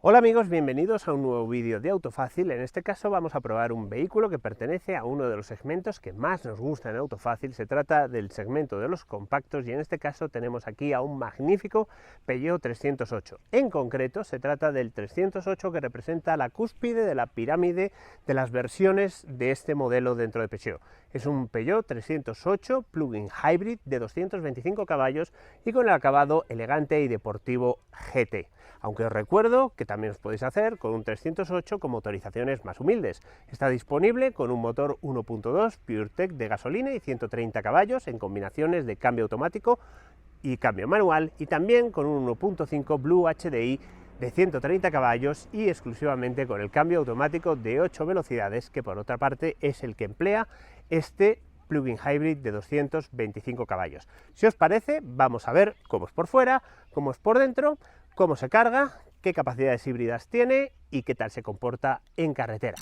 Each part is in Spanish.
Hola amigos, bienvenidos a un nuevo vídeo de Autofácil. En este caso vamos a probar un vehículo que pertenece a uno de los segmentos que más nos gusta en Autofácil. Se trata del segmento de los compactos y en este caso tenemos aquí a un magnífico Peugeot 308. En concreto se trata del 308 que representa la cúspide de la pirámide de las versiones de este modelo dentro de Peugeot. Es un Peugeot 308 plug-in hybrid de 225 caballos y con el acabado elegante y deportivo GT. Aunque os recuerdo que también os podéis hacer con un 308 con motorizaciones más humildes. Está disponible con un motor 1.2 PureTech de gasolina y 130 caballos en combinaciones de cambio automático y cambio manual, y también con un 1.5 Blue HDI de 130 caballos y exclusivamente con el cambio automático de 8 velocidades, que por otra parte es el que emplea este plug-in hybrid de 225 caballos. Si os parece, vamos a ver cómo es por fuera, cómo es por dentro, cómo se carga, qué capacidades híbridas tiene y qué tal se comporta en carretera.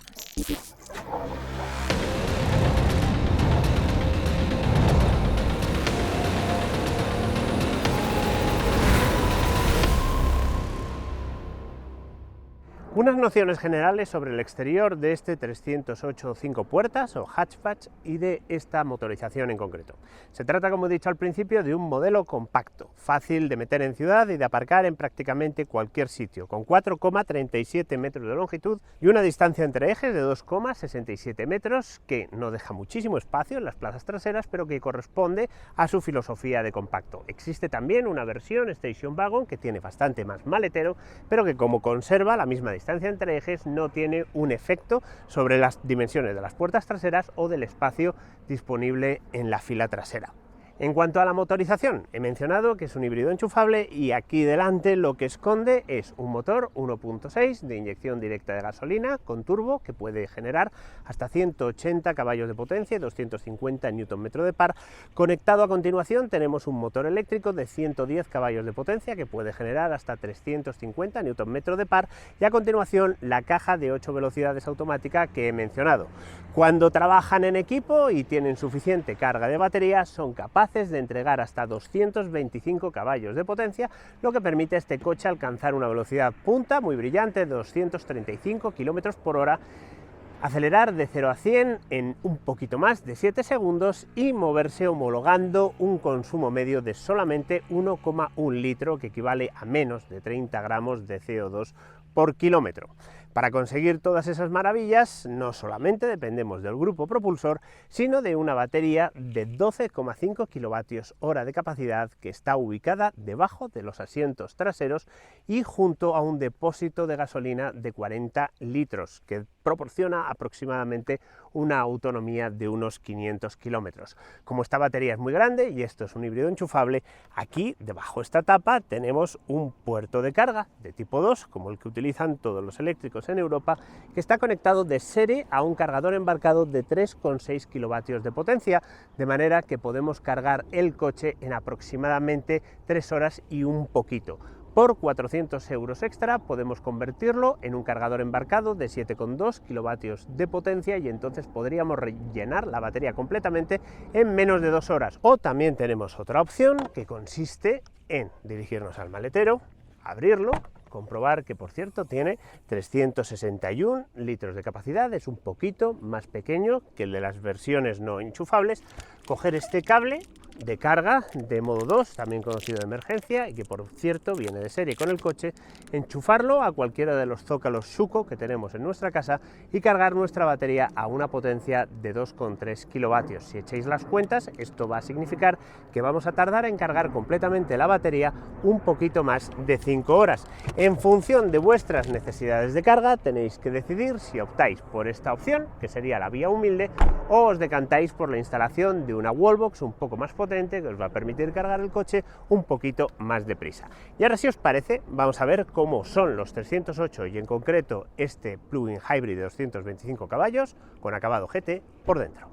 Unas nociones generales sobre el exterior de este 308 5 puertas o hatchback y de esta motorización en concreto. Se trata, como he dicho al principio, de un modelo compacto, fácil de meter en ciudad y de aparcar en prácticamente cualquier sitio, con 4,37 metros de longitud y una distancia entre ejes de 2,67 metros, que no deja muchísimo espacio en las plazas traseras, pero que corresponde a su filosofía de compacto. Existe también una versión Station Wagon que tiene bastante más maletero, pero que como conserva la misma distancia entre ejes no tiene un efecto sobre las dimensiones de las puertas traseras o del espacio disponible en la fila trasera. En cuanto a la motorización, he mencionado que es un híbrido enchufable y aquí delante lo que esconde es un motor 1.6 de inyección directa de gasolina con turbo que puede generar hasta 180 caballos de potencia y 250 Nm de par. Conectado a continuación tenemos un motor eléctrico de 110 caballos de potencia que puede generar hasta 350 Nm de par, y a continuación la caja de 8 velocidades automática que he mencionado. Cuando trabajan en equipo y tienen suficiente carga de batería, son capaces de entregar hasta 225 caballos de potencia, lo que permite a este coche alcanzar una velocidad punta muy brillante de 235 km por hora, acelerar de 0 a 100 en un poquito más de 7 segundos y moverse homologando un consumo medio de solamente 1,1 litro, que equivale a menos de 30 gramos de CO2 por kilómetro. Para conseguir todas esas maravillas, no solamente dependemos del grupo propulsor, sino de una batería de 12,5 kWh de capacidad que está ubicada debajo de los asientos traseros y junto a un depósito de gasolina de 40 litros, que proporciona aproximadamente una autonomía de unos 500 kilómetros. Como esta batería es muy grande y esto es un híbrido enchufable, aquí debajo de esta tapa tenemos un puerto de carga de tipo 2, como el que utilizan todos los eléctricos en Europa, que está conectado de serie a un cargador embarcado de 3,6 kilovatios de potencia, de manera que podemos cargar el coche en aproximadamente 3 horas y un poquito. Por 400 euros extra podemos convertirlo en un cargador embarcado de 7,2 kilovatios de potencia y entonces podríamos rellenar la batería completamente en menos de 2 horas. O también tenemos otra opción que consiste en dirigirnos al maletero, abrirlo, comprobar que por cierto tiene 361 litros de capacidad, es un poquito más pequeño que el de las versiones no enchufables, coger este cable de carga de modo 2, también conocido de emergencia, y que por cierto viene de serie con el coche, enchufarlo a cualquiera de los zócalos Schuko que tenemos en nuestra casa y cargar nuestra batería a una potencia de 2,3 kilovatios. Si echáis las cuentas, esto va a significar que vamos a tardar en cargar completamente la batería un poquito más de 5 horas. En función de vuestras necesidades de carga, tenéis que decidir si optáis por esta opción, que sería la vía humilde, o os decantáis por la instalación de una wallbox un poco más potente que os va a permitir cargar el coche un poquito más deprisa. Y ahora, si os parece, vamos a ver cómo son los 308 y en concreto este plug-in hybrid de 225 caballos con acabado GT por dentro.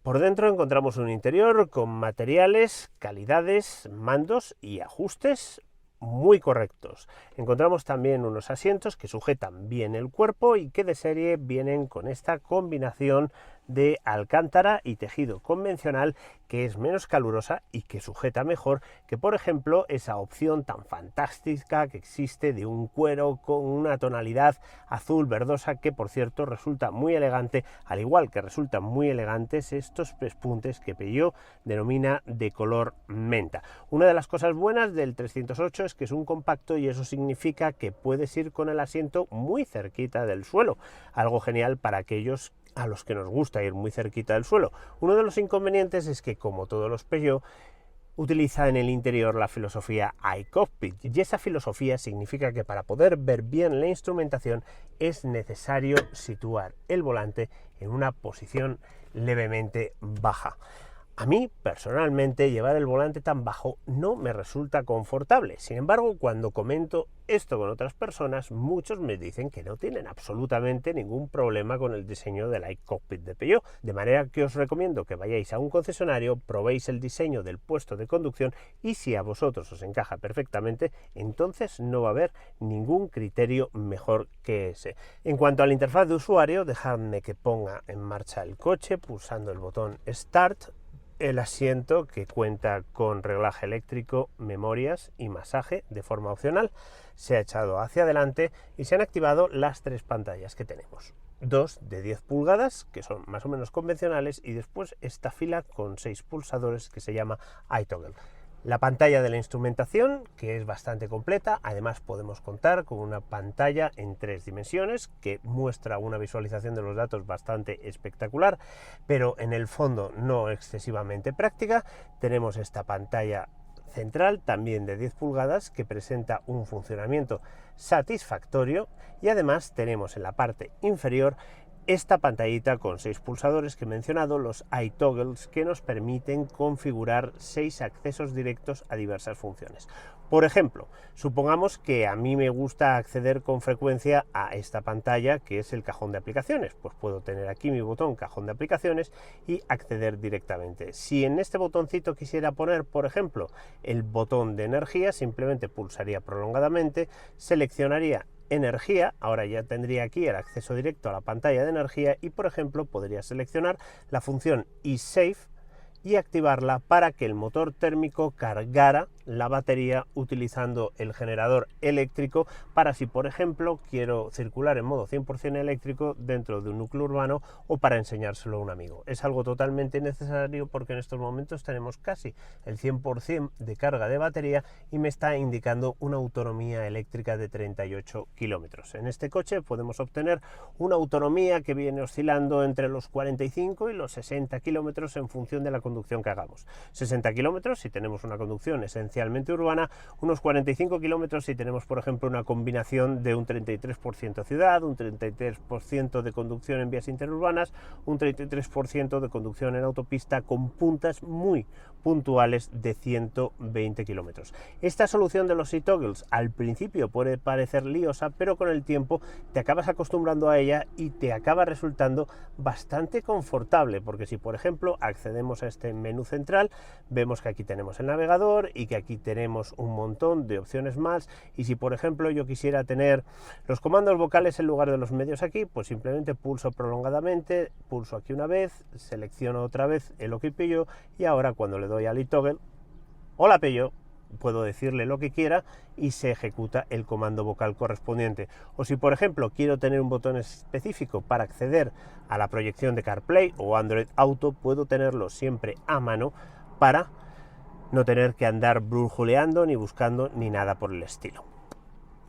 Por dentro encontramos un interior con materiales, calidades, mandos y ajustes muy correctos. Encontramos también unos asientos que sujetan bien el cuerpo y que de serie vienen con esta combinación de alcántara y tejido convencional, que es menos calurosa y que sujeta mejor que, por ejemplo, esa opción tan fantástica que existe de un cuero con una tonalidad azul verdosa, que por cierto resulta muy elegante, al igual que resultan muy elegantes estos pespuntes que Peugeot denomina de color menta. Una de las cosas buenas del 308 es que es un compacto y eso significa que puedes ir con el asiento muy cerquita del suelo, algo genial para aquellos a los que nos gusta ir muy cerquita del suelo. Uno de los inconvenientes es que, como todos los Peugeot, utiliza en el interior la filosofía iCockpit, y esa filosofía significa que para poder ver bien la instrumentación es necesario situar el volante en una posición levemente baja. A mí, personalmente, llevar el volante tan bajo no me resulta confortable. Sin embargo, cuando comento esto con otras personas, muchos me dicen que no tienen absolutamente ningún problema con el diseño del iCockpit de Peugeot. De manera que os recomiendo que vayáis a un concesionario, probéis el diseño del puesto de conducción y si a vosotros os encaja perfectamente, entonces no va a haber ningún criterio mejor que ese. En cuanto a la interfaz de usuario, dejadme que ponga en marcha el coche pulsando el botón Start. El asiento, que cuenta con reglaje eléctrico, memorias y masaje de forma opcional, se ha echado hacia adelante y se han activado las tres pantallas que tenemos. Dos de 10 pulgadas, que son más o menos convencionales, y después esta fila con 6 pulsadores que se llama iToggle. La pantalla de la instrumentación, que es bastante completa. Además podemos contar con una pantalla en 3 dimensiones que muestra una visualización de los datos bastante espectacular, pero en el fondo no excesivamente práctica. Tenemos esta pantalla central, también de 10 pulgadas, que presenta un funcionamiento satisfactorio, y además tenemos en la parte inferior esta pantallita con 6 pulsadores que he mencionado, los iToggles, que nos permiten configurar 6 accesos directos a diversas funciones. Por ejemplo, supongamos que a mí me gusta acceder con frecuencia a esta pantalla, que es el cajón de aplicaciones. Pues puedo tener aquí mi botón cajón de aplicaciones y acceder directamente. Si en este botoncito quisiera poner, por ejemplo, el botón de energía, simplemente pulsaría prolongadamente, seleccionaría energía. Ahora ya tendría aquí el acceso directo a la pantalla de energía y, por ejemplo, podría seleccionar la función eSafe y activarla para que el motor térmico cargara la batería utilizando el generador eléctrico, para si, por ejemplo, quiero circular en modo 100% eléctrico dentro de un núcleo urbano o para enseñárselo a un amigo. Es algo totalmente necesario porque en estos momentos tenemos casi el 100% de carga de batería y me está indicando una autonomía eléctrica de 38 kilómetros. En este coche podemos obtener una autonomía que viene oscilando entre los 45 y los 60 kilómetros en función de la conducción que hagamos. 60 kilómetros si tenemos una conducción esencialmente urbana, unos 45 kilómetros si tenemos, por ejemplo, una combinación de un 33% ciudad, un 33% de conducción en vías interurbanas, un 33% de conducción en autopista, con puntas muy puntuales de 120 kilómetros. Esta solución de los iToggles al principio puede parecer liosa, pero con el tiempo te acabas acostumbrando a ella y te acaba resultando bastante confortable, porque si, por ejemplo, accedemos a este menú central, vemos que aquí tenemos el navegador y que aquí tenemos un montón de opciones más, y si, por ejemplo, yo quisiera tener los comandos vocales en lugar de los medios aquí, pues simplemente pulso prolongadamente, pulso aquí una vez, selecciono otra vez el OK Peugeot, y ahora cuando le doy al iToggle, hola Peugeot, puedo decirle lo que quiera y se ejecuta el comando vocal correspondiente. O si, por ejemplo, quiero tener un botón específico para acceder a la proyección de CarPlay o Android Auto, puedo tenerlo siempre a mano para no tener que andar brujuleando ni buscando ni nada por el estilo.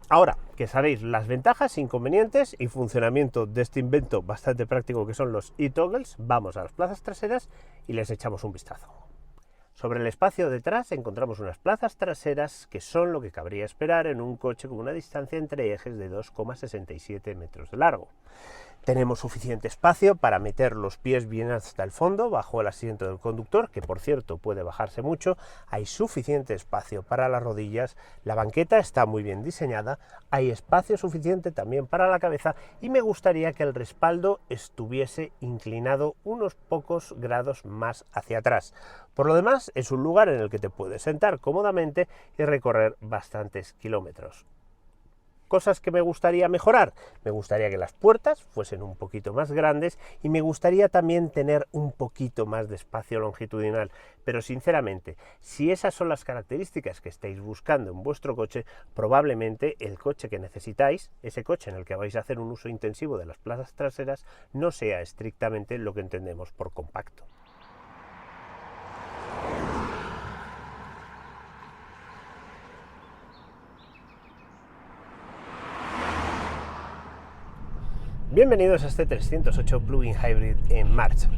Ahora que sabéis las ventajas, inconvenientes y funcionamiento de este invento bastante práctico que son los iToggles, vamos a las plazas traseras y les echamos un vistazo. Sobre el espacio detrás encontramos unas plazas traseras que son lo que cabría esperar en un coche con una distancia entre ejes de 2,67 metros de largo. Tenemos suficiente espacio para meter los pies bien hasta el fondo, bajo el asiento del conductor, que por cierto puede bajarse mucho. Hay suficiente espacio para las rodillas, la banqueta está muy bien diseñada, hay espacio suficiente también para la cabeza y me gustaría que el respaldo estuviese inclinado unos pocos grados más hacia atrás. Por lo demás, es un lugar en el que te puedes sentar cómodamente y recorrer bastantes kilómetros. Cosas que me gustaría mejorar. Me gustaría que las puertas fuesen un poquito más grandes y me gustaría también tener un poquito más de espacio longitudinal. Pero sinceramente, si esas son las características que estáis buscando en vuestro coche, probablemente el coche que necesitáis, ese coche en el que vais a hacer un uso intensivo de las plazas traseras, no sea estrictamente lo que entendemos por compacto. Bienvenidos a este 308 Plug-in Hybrid en marcha.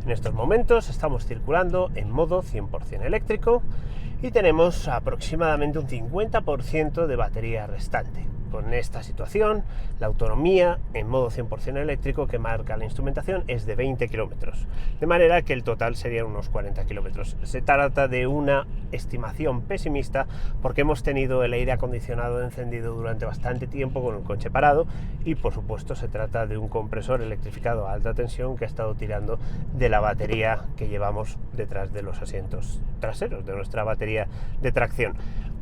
En estos momentos estamos circulando en modo 100% eléctrico y tenemos aproximadamente un 50% de batería restante. Con esta situación, la autonomía en modo 100% eléctrico que marca la instrumentación es de 20 kilómetros, de manera que el total sería unos 40 kilómetros. Se trata de una estimación pesimista porque hemos tenido el aire acondicionado encendido durante bastante tiempo con el coche parado y por supuesto se trata de un compresor electrificado a alta tensión que ha estado tirando de la batería que llevamos detrás de los asientos traseros, de nuestra batería de tracción.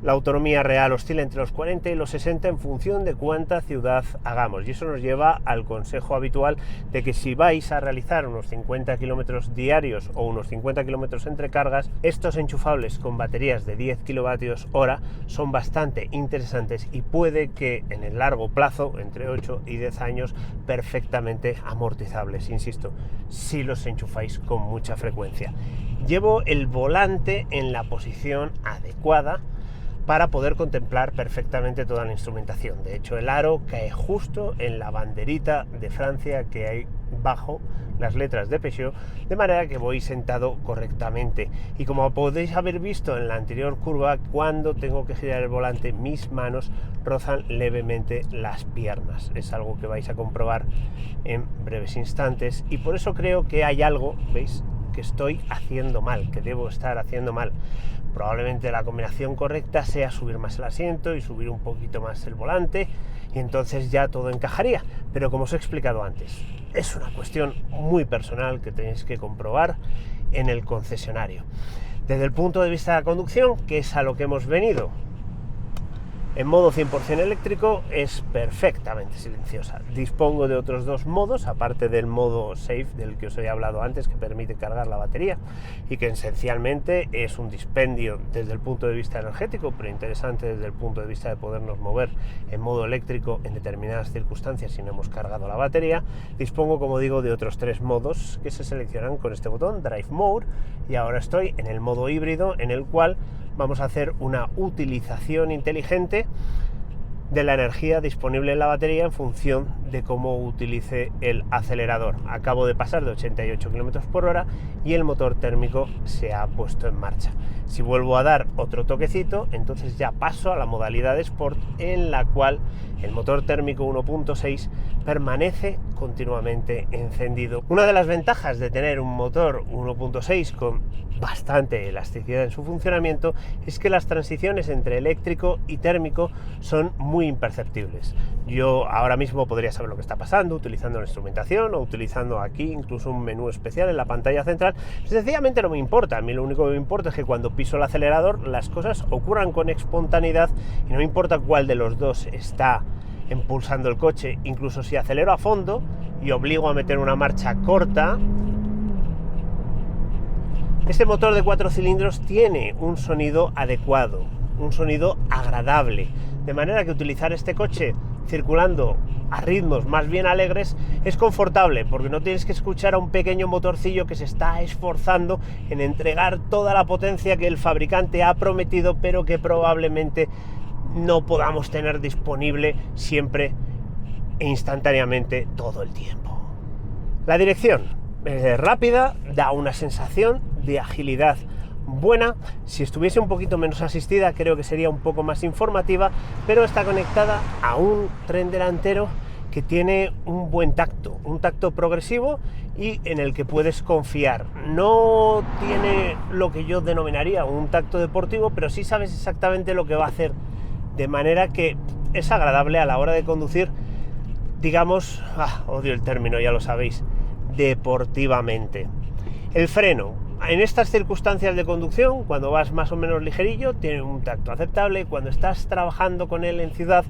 La autonomía real oscila entre los 40 y los 60 en función de cuánta ciudad hagamos, y eso nos lleva al consejo habitual de que si vais a realizar unos 50 kilómetros diarios o unos 50 kilómetros entre cargas, estos enchufables con baterías de 10 kilovatios hora son bastante interesantes y puede que en el largo plazo, entre 8 y 10 años, perfectamente amortizables, insisto, si los enchufáis con mucha frecuencia. Llevo el volante en la posición adecuada para poder contemplar perfectamente toda la instrumentación. De hecho, el aro cae justo en la banderita de Francia que hay bajo las letras de Peugeot, de manera que voy sentado correctamente. Y como podéis haber visto en la anterior curva, cuando tengo que girar el volante, mis manos rozan levemente las piernas. Es algo que vais a comprobar en breves instantes y por eso creo que hay algo, ¿veis?, que estoy haciendo mal, que debo estar haciendo mal. Probablemente la combinación correcta sea subir más el asiento y subir un poquito más el volante y entonces ya todo encajaría, pero como os he explicado antes, es una cuestión muy personal que tenéis que comprobar en el concesionario. Desde el punto de vista de la conducción, que es a lo que hemos venido, en modo 100% eléctrico es perfectamente silenciosa. Dispongo de otros dos modos, aparte del modo Safe del que os he hablado antes, que permite cargar la batería y que esencialmente es un dispendio desde el punto de vista energético, pero interesante desde el punto de vista de podernos mover en modo eléctrico en determinadas circunstancias si no hemos cargado la batería. Dispongo, como digo, de otros tres modos que se seleccionan con este botón, Drive Mode, y ahora estoy en el modo híbrido, en el cual vamos a hacer una utilización inteligente de la energía disponible en la batería en función de cómo utilice el acelerador. Acabo de pasar de 88 km por hora y el motor térmico se ha puesto en marcha. Si vuelvo a dar otro toquecito, entonces ya paso a la modalidad de Sport, en la cual el motor térmico 1.6 permanece continuamente encendido. Una de las ventajas de tener un motor 1.6 con bastante elasticidad en su funcionamiento es que las transiciones entre eléctrico y térmico son muy imperceptibles. Yo ahora mismo podría saber lo que está pasando utilizando la instrumentación o utilizando aquí incluso un menú especial en la pantalla central. Sencillamente no me importa. A mí lo único que me importa es que cuando piso el acelerador las cosas ocurran con espontaneidad y no me importa cuál de los dos está impulsando el coche. Incluso si acelero a fondo y obligo a meter una marcha corta, este motor de 4 cilindros tiene un sonido adecuado, un sonido agradable, de manera que utilizar este coche circulando a ritmos más bien alegres es confortable, porque no tienes que escuchar a un pequeño motorcillo que se está esforzando en entregar toda la potencia que el fabricante ha prometido, pero que probablemente no podamos tener disponible siempre e instantáneamente todo el tiempo. La dirección es rápida, da una sensación de agilidad buena. Si estuviese un poquito menos asistida, creo que sería un poco más informativa, pero está conectada a un tren delantero que tiene un buen tacto, un tacto progresivo y en el que puedes confiar. No tiene lo que yo denominaría un tacto deportivo, pero sí sabes exactamente lo que va a hacer, de manera que es agradable a la hora de conducir, digamos, odio el término, ya lo sabéis, deportivamente. El freno En estas circunstancias de conducción, cuando vas más o menos ligerillo, tiene un tacto aceptable. Cuando estás trabajando con él en ciudad,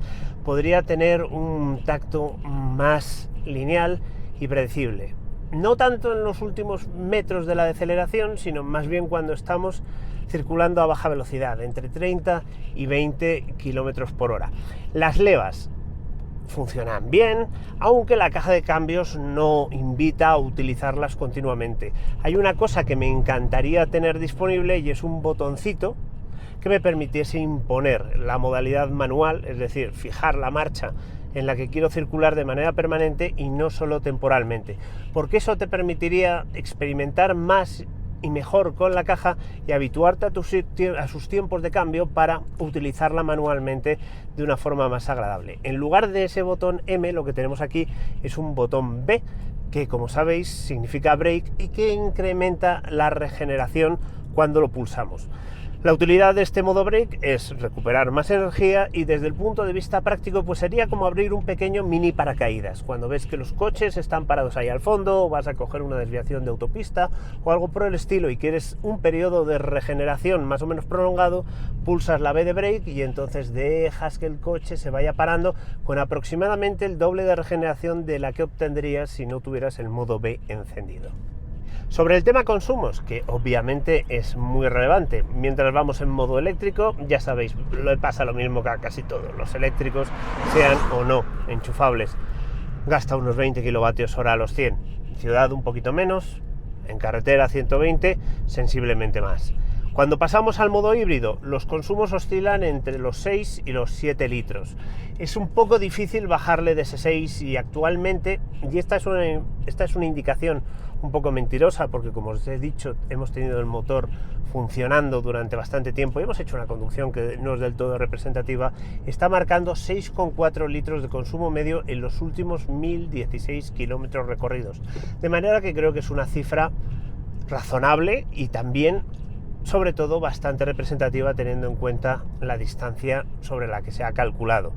podría tener un tacto más lineal y predecible. No tanto en los últimos metros de la deceleración, sino más bien cuando estamos circulando a baja velocidad, entre 30 y 20 km por hora. Las levas funcionan bien, aunque la caja de cambios no invita a utilizarlas continuamente. Hay una cosa que me encantaría tener disponible y es un botoncito que me permitiese imponer la modalidad manual, es decir, fijar la marcha en la que quiero circular de manera permanente y no solo temporalmente, porque eso te permitiría experimentar más y mejor con la caja y habituarte a sus tiempos de cambio para utilizarla manualmente de una forma más agradable. En lugar de ese botón M, lo que tenemos aquí es un botón B, que como sabéis significa brake y que incrementa la regeneración cuando lo pulsamos. La utilidad de este modo brake es recuperar más energía y desde el punto de vista práctico pues sería como abrir un pequeño mini paracaídas. Cuando ves que los coches están parados ahí al fondo o vas a coger una desviación de autopista o algo por el estilo y quieres un periodo de regeneración más o menos prolongado, pulsas la B de brake y entonces dejas que el coche se vaya parando con aproximadamente el doble de regeneración de la que obtendrías si no tuvieras el modo B encendido. Sobre el tema consumos, que obviamente es muy relevante, mientras vamos en modo eléctrico, ya sabéis, pasa lo mismo que a casi todos los eléctricos, sean o no enchufables. Gasta unos 20 kWh a los 100, en ciudad un poquito menos, en carretera 120, sensiblemente más. Cuando pasamos al modo híbrido, los consumos oscilan entre los 6 y los 7 litros. Es un poco difícil bajarle de ese 6 y actualmente, y esta es una indicación un poco mentirosa, porque como os he dicho, hemos tenido el motor funcionando durante bastante tiempo y hemos hecho una conducción que no es del todo representativa, está marcando 6,4 litros de consumo medio en los últimos 1016 kilómetros recorridos. De manera que creo que es una cifra razonable y también, sobre todo, bastante representativa teniendo en cuenta la distancia sobre la que se ha calculado.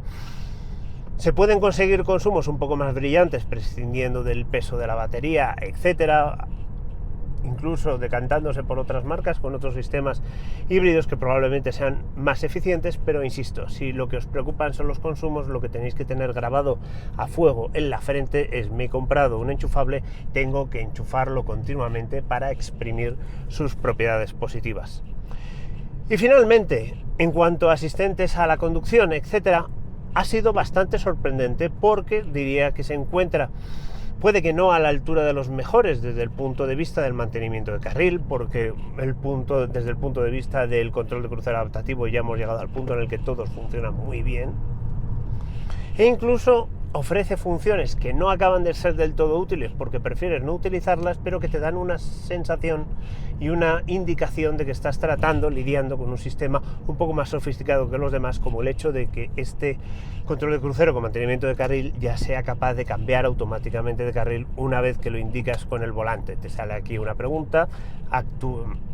Se pueden conseguir consumos un poco más brillantes prescindiendo del peso de la batería, etcétera, incluso decantándose por otras marcas con otros sistemas híbridos que probablemente sean más eficientes, pero insisto, si lo que os preocupan son los consumos, lo que tenéis que tener grabado a fuego en la frente es: me he comprado un enchufable, tengo que enchufarlo continuamente para exprimir sus propiedades positivas. Y finalmente, en cuanto a asistentes a la conducción, etcétera, ha sido bastante sorprendente porque diría que se encuentra, puede que no a la altura de los mejores desde el punto de vista del mantenimiento de carril, porque desde el punto de vista del control de crucero adaptativo ya hemos llegado al punto en el que todos funcionan muy bien, e incluso ofrece funciones que no acaban de ser del todo útiles porque prefieres no utilizarlas, pero que te dan una sensación y una indicación de que estás lidiando con un sistema un poco más sofisticado que los demás, como el hecho de que este control de crucero con mantenimiento de carril ya sea capaz de cambiar automáticamente de carril una vez que lo indicas con el volante. Te sale aquí una pregunta,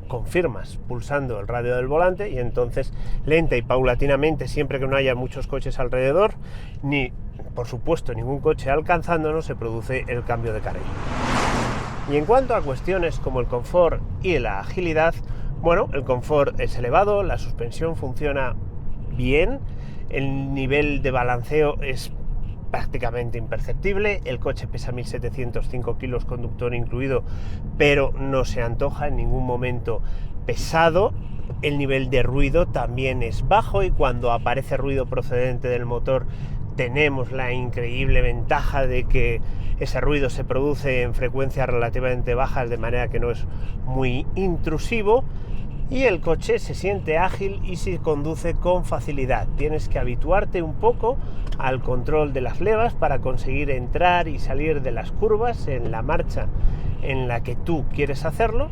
confirmas pulsando el radio del volante y entonces lenta y paulatinamente, siempre que no haya muchos coches alrededor, ni por supuesto ningún coche alcanzándonos, se produce el cambio de carril. Y en cuanto a cuestiones como el confort y la agilidad, bueno, el confort es elevado, la suspensión funciona bien, el nivel de balanceo es prácticamente imperceptible, el coche pesa 1705 kilos, conductor incluido, pero no se antoja en ningún momento pesado. El nivel de ruido también es bajo y cuando aparece ruido procedente del motor tenemos la increíble ventaja de que ese ruido se produce en frecuencias relativamente bajas, de manera que no es muy intrusivo, y el coche se siente ágil y se conduce con facilidad. Tienes que habituarte un poco al control de las levas para conseguir entrar y salir de las curvas en la marcha en la que tú quieres hacerlo,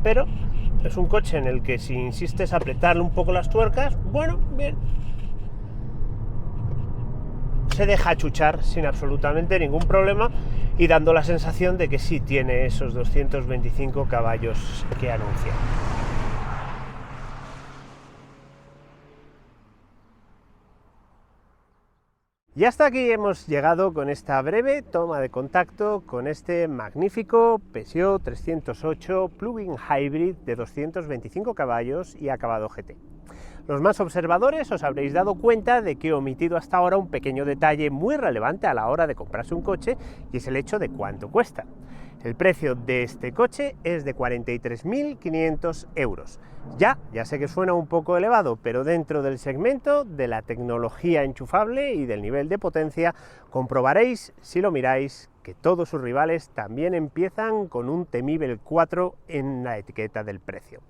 pero es un coche en el que si insistes a apretarle un poco las tuercas, bueno, bien, se deja achuchar sin absolutamente ningún problema y dando la sensación de que sí tiene esos 225 caballos que anuncia. Y hasta aquí hemos llegado con esta breve toma de contacto con este magnífico Peugeot 308 Plug-in Hybrid de 225 caballos y acabado GT. Los más observadores os habréis dado cuenta de que he omitido hasta ahora un pequeño detalle muy relevante a la hora de comprarse un coche, y es el hecho de cuánto cuesta. El precio de este coche es de 43.500 euros. Ya sé que suena un poco elevado, pero dentro del segmento de la tecnología enchufable y del nivel de potencia, comprobaréis, si lo miráis, que todos sus rivales también empiezan con un temible 4 en la etiqueta del precio.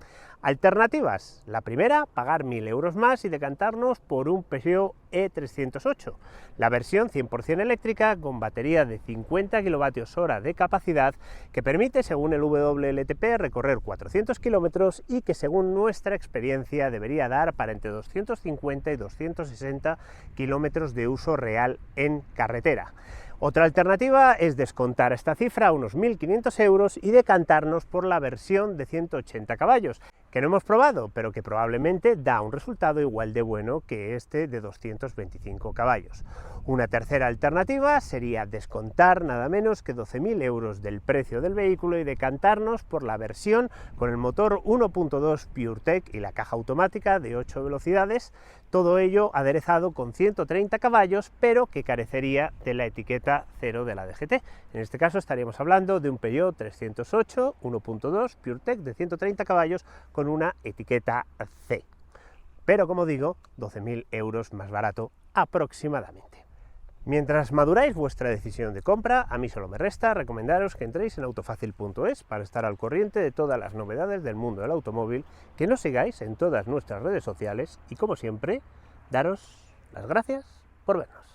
Alternativas: la primera, pagar 1.000 euros más y decantarnos por un Peugeot E308, la versión 100% eléctrica con batería de 50 kWh de capacidad, que permite, según el WLTP, recorrer 400 kilómetros y que, según nuestra experiencia, debería dar para entre 250 y 260 kilómetros de uso real en carretera. Otra alternativa es descontar esta cifra a unos 1.500 euros y decantarnos por la versión de 180 caballos, que no hemos probado, pero que probablemente da un resultado igual de bueno que este de 225 caballos. Una tercera alternativa sería descontar nada menos que 12.000 euros del precio del vehículo y decantarnos por la versión con el motor 1.2 PureTech y la caja automática de 8 velocidades, todo ello aderezado con 130 caballos, pero que carecería de la etiqueta 0 de la DGT. En este caso estaríamos hablando de un Peugeot 308 1.2 PureTech de 130 caballos con una etiqueta C. Pero, como digo, 12.000 euros más barato aproximadamente. Mientras maduráis vuestra decisión de compra, a mí solo me resta recomendaros que entréis en autofacil.es para estar al corriente de todas las novedades del mundo del automóvil, que nos sigáis en todas nuestras redes sociales y, como siempre, daros las gracias por vernos.